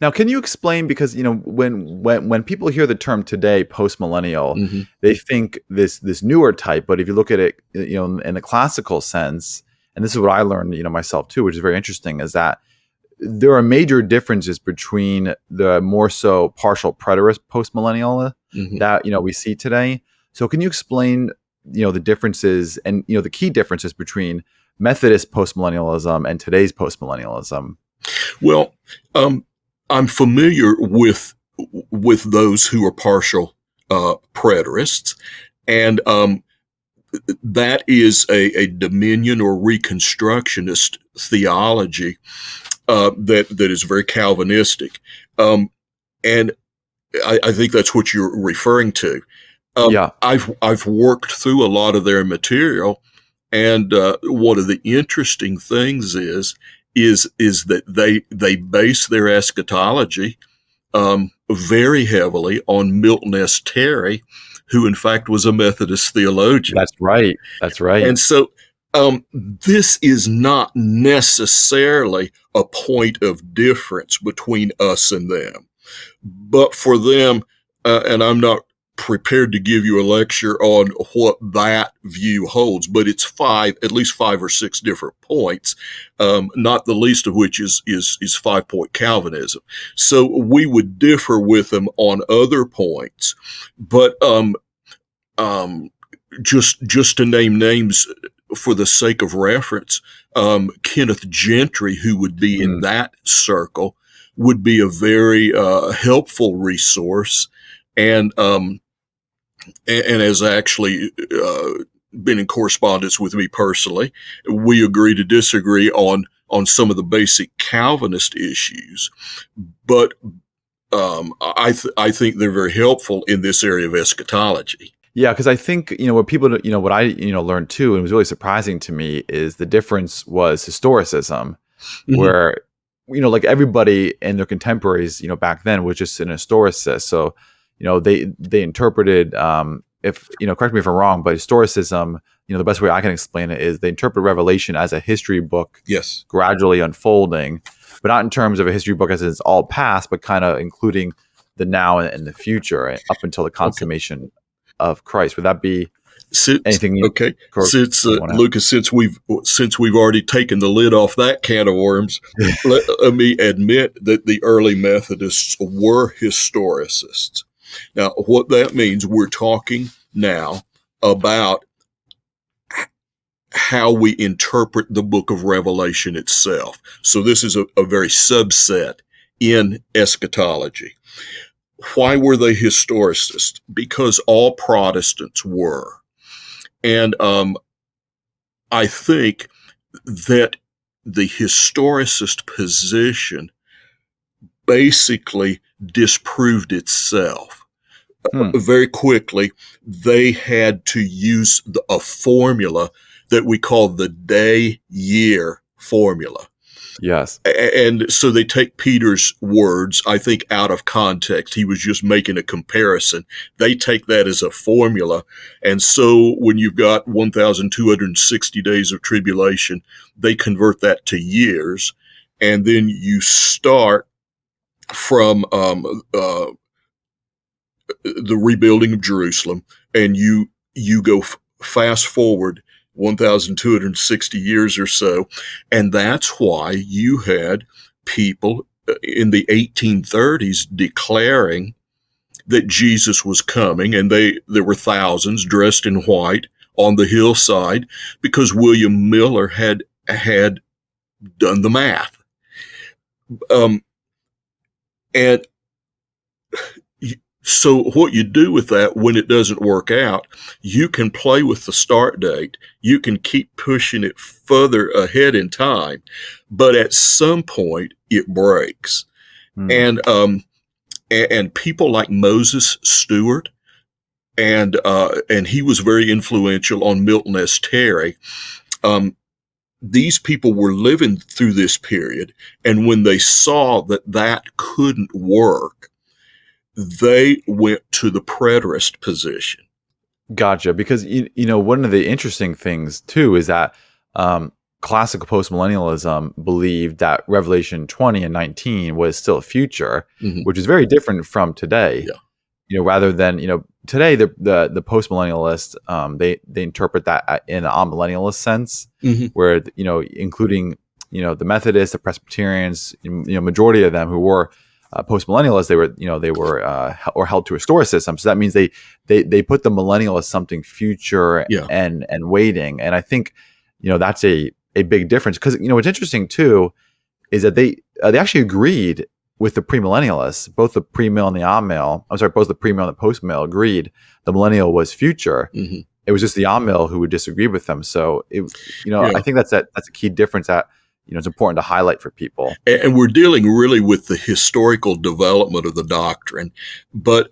Now, can you explain, because when people hear the term today, postmillennial, Hmm. they think this newer type. But if you look at it, in the classical sense, and this is what I learned, myself too, which is very interesting, is that there are major differences between the more so partial preterist postmillennial Hmm. that we see today. So, can you explain the differences and the key differences between Methodist postmillennialism and today's postmillennialism? Well, I'm familiar with those who are partial preterists, and that is a dominion or reconstructionist theology that is very Calvinistic, and I think that's what you're referring to. Yeah. I've worked through a lot of their material, and one of the interesting things is that they base their eschatology very heavily on Milton S. Terry, who in fact was a Methodist theologian. That's right. That's right. And so this is not necessarily a point of difference between us and them. But for them, and I'm not prepared to give you a lecture on what that view holds, but it's at least five or six different points, not the least of which is 5-point Calvinism. So we would differ with them on other points, but just to name names for the sake of reference, Kenneth Gentry, who would be in that circle, would be a very helpful resource, and has actually been in correspondence with me personally. We agree to disagree on some of the basic Calvinist issues, but I think they're very helpful in this area of eschatology. Yeah, because I think what people what I learned too, and it was really surprising to me, is the difference was historicism, Mhm. where like everybody and their contemporaries back then was just an historicist. So they interpreted, if correct me if I'm wrong, but historicism, the best way I can explain it is they interpret Revelation as a history book Yes. gradually unfolding, but not in terms of a history book as it's all past, but kind of including the now and the future up until the Okay. consummation of Christ. Would that be Since anything you okay, since you want Lucas, since we've already taken the lid off that can of worms, let me admit that the early Methodists were historicists. Now, what that means, we're talking now about how we interpret the book of Revelation itself. So this is a very subset in eschatology. Why were they historicists? Because all Protestants were. And I think that the historicist position basically disproved itself. to? Very quickly, they had to use a formula that we call the day-year formula. Yes. And so they take Peter's words, I think, out of context. He was just making a comparison. They take that as a formula. And so when you've got 1,260 days of tribulation, they convert that to years. And then you start from the rebuilding of Jerusalem, and you go fast forward 1,260 years or so, and that's why you had people in the 1830s declaring that Jesus was coming, and there were thousands dressed in white on the hillside because William Miller had done the math, and so what you do with that when it doesn't work out, you can play with the start date. You can keep pushing it further ahead in time, but at some point it breaks. Mm. And people like Moses Stewart, and he was very influential on Milton S. Terry. These people were living through this period, and when they saw that couldn't work, they went to the preterist position. Gotcha. Because one of the interesting things too is that classical postmillennialism believed that Revelation 20 and 19 was still future, Mhm. which is very different from today. Yeah. Rather than today the postmillennialists they interpret that in an amillennialist sense, Mhm. where including the Methodists, the Presbyterians, majority of them who were postmillennialists, or held to historicism. So that means they put the millennial as something future Yeah. and waiting. And I think that's a big difference, because what's interesting too is that they actually agreed with the premillennialists. Both the premill and the amill, both the premill and the postmill agreed the millennial was future. Mhm. It was just the amill who would disagree with them. So Yeah. I think that's a key difference that it's important to highlight for people. And we're dealing really with the historical development of the doctrine. But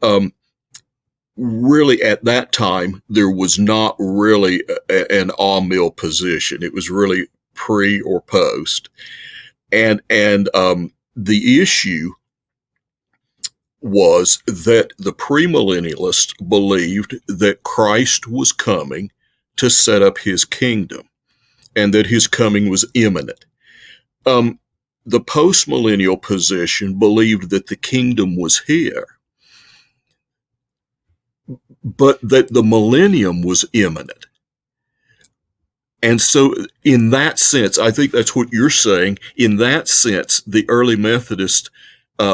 really at that time, there was not really an amill position. It was really pre or post. And the issue was that the premillennialists believed that Christ was coming to set up his kingdom and that his coming was imminent. The postmillennial position believed that the kingdom was here, but that the millennium was imminent. And so in that sense, I think that's what you're saying. In that sense, the early Methodists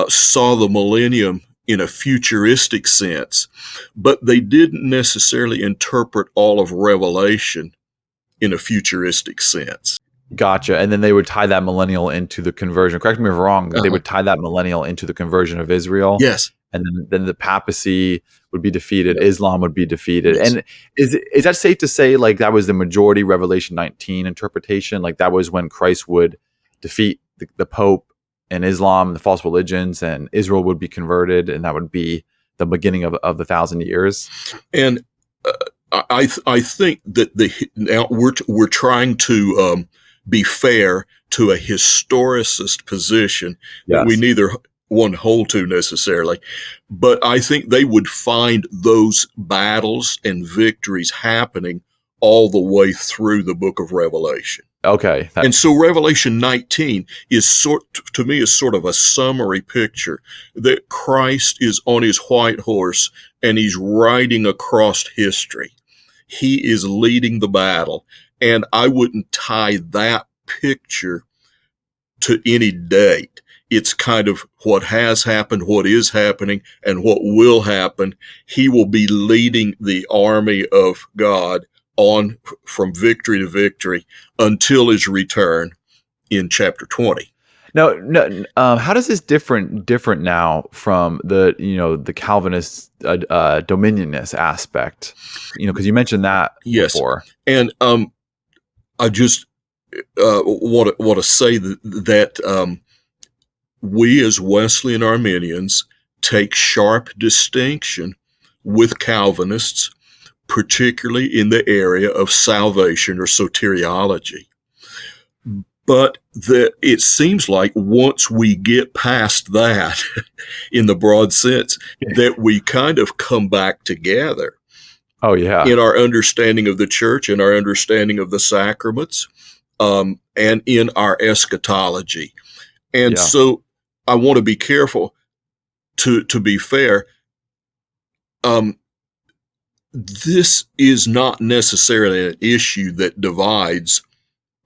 saw the millennium in a futuristic sense, but they didn't necessarily interpret all of Revelation in a futuristic sense. Gotcha. And then they would tie that millennial into the conversion. Correct me if I'm wrong. They would tie that millennial into the conversion of Israel. Yes. And then the papacy would be defeated. Yep. Islam would be defeated. Yes. And is that safe to say, like, that was the majority Revelation 19 interpretation? Like, that was when Christ would defeat the Pope and Islam, the false religions, and Israel would be converted, and that would be the beginning of the 1,000 years? And I think that now we're trying to be fair to a historicist position that we neither one hold to necessarily, but I think they would find those battles and victories happening all the way through the book of Revelation. Okay. And so Revelation 19 is to me is sort of a summary picture that Christ is on his white horse and he's riding across history. He is leading the battle. And I wouldn't tie that picture to any date. It's kind of what has happened, what is happening, and what will happen. He will be leading the army of God on from victory to victory until his return in chapter 20. No. How does this different now from the Calvinist Dominionist aspect? Because you mentioned that before. And I just want to say that we as Wesleyan Arminians take sharp distinction with Calvinists, particularly in the area of salvation or soteriology. But it seems like once we get past that, in the broad sense, that we kind of come back together. Oh, yeah. In our understanding of the church, in our understanding of the sacraments, and in our eschatology. And so I want to be careful to be fair. This is not necessarily an issue that divides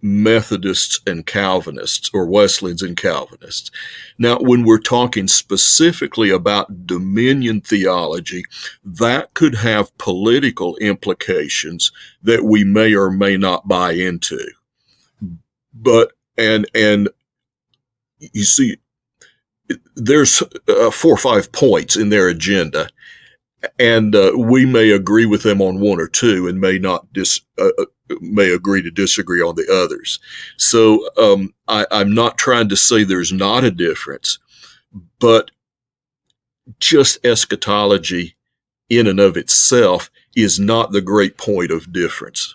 Methodists and Calvinists or Wesleyans and Calvinists. Now, when we're talking specifically about dominion theology, that could have political implications that we may or may not buy into. But, and you see, there's 4 or 5 points in their agenda, and we may agree with them on 1 or 2 and may not may agree to disagree on the others. So I'm not trying to say there's not a difference, but just eschatology in and of itself is not the great point of difference.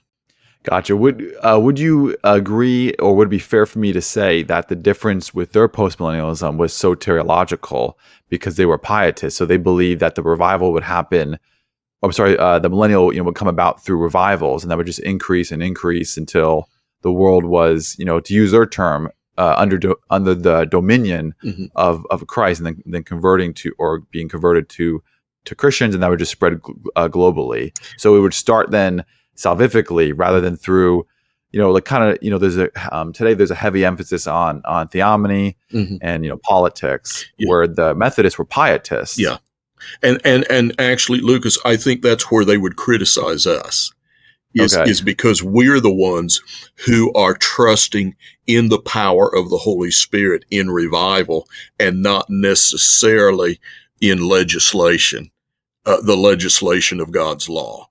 Gotcha. Would you agree, or would it be fair for me to say that the difference with their postmillennialism was soteriological because they were pietists? So they believed that the revival would happen. The millennial would come about through revivals, and that would just increase and increase until the world was, to use their term, under the dominion hmm of Christ, and then converting to, or being converted to Christians, and that would just spread globally. So it would start then salvifically rather than through, like kind of, there's today there's a heavy emphasis on theonomy hmm and politics, Yeah. where the Methodists were pietists. Yeah. And actually, Lucas, I think that's where they would criticize us. Okay. Is because we're the ones who are trusting in the power of the Holy Spirit in revival, and not necessarily in legislation, the legislation of God's law.